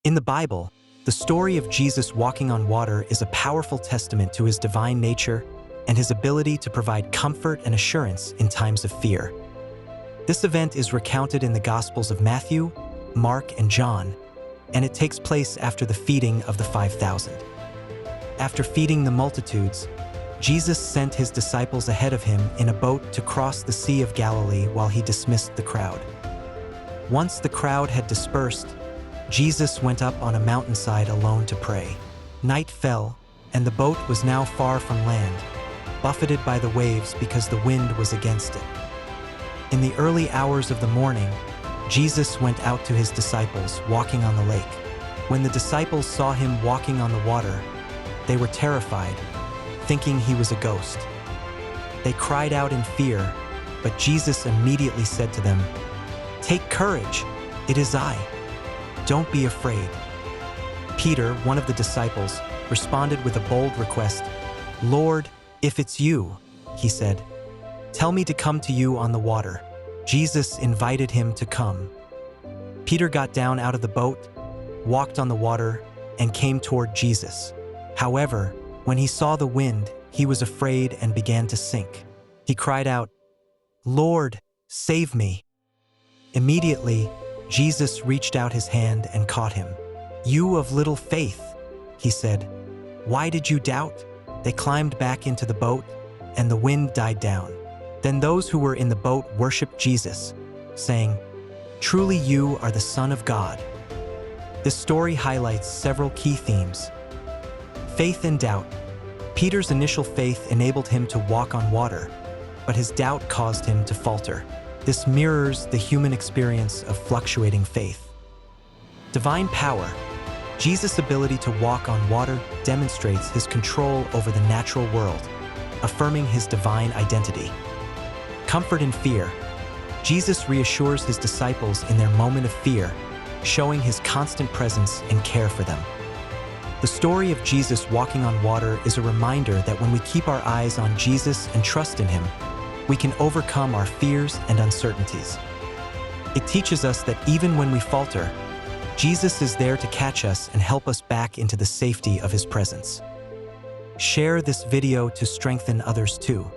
In the Bible, the story of Jesus walking on water is a powerful testament to his divine nature and his ability to provide comfort and assurance in times of fear. This event is recounted in the Gospels of Matthew, Mark, and John, and it takes place after the feeding of the 5,000. After feeding the multitudes, Jesus sent his disciples ahead of him in a boat to cross the Sea of Galilee while he dismissed the crowd. Once the crowd had dispersed, Jesus went up on a mountainside alone to pray. Night fell, and the boat was now far from land, buffeted by the waves because the wind was against it. In the early hours of the morning, Jesus went out to his disciples walking on the lake. When the disciples saw him walking on the water, they were terrified, thinking he was a ghost. They cried out in fear, but Jesus immediately said to them, "Take courage, it is I. Don't be afraid." Peter, one of the disciples, responded with a bold request. "Lord, if it's you," he said, "tell me to come to you on the water." Jesus invited him to come. Peter got down out of the boat, walked on the water, and came toward Jesus. However, when he saw the wind, he was afraid and began to sink. He cried out, "Lord, save me." Immediately, Jesus reached out his hand and caught him. "You of little faith," he said, "why did you doubt?" They climbed back into the boat, and the wind died down. Then those who were in the boat worshiped Jesus, saying, "Truly you are the Son of God." This story highlights several key themes. Faith and doubt. Peter's initial faith enabled him to walk on water, but his doubt caused him to falter. This mirrors the human experience of fluctuating faith. Divine power. Jesus' ability to walk on water demonstrates his control over the natural world, affirming his divine identity. Comfort in fear. Jesus reassures his disciples in their moment of fear, showing his constant presence and care for them. The story of Jesus walking on water is a reminder that when we keep our eyes on Jesus and trust in him, we can overcome our fears and uncertainties. It teaches us that even when we falter, Jesus is there to catch us and help us back into the safety of his presence. Share this video to strengthen others too.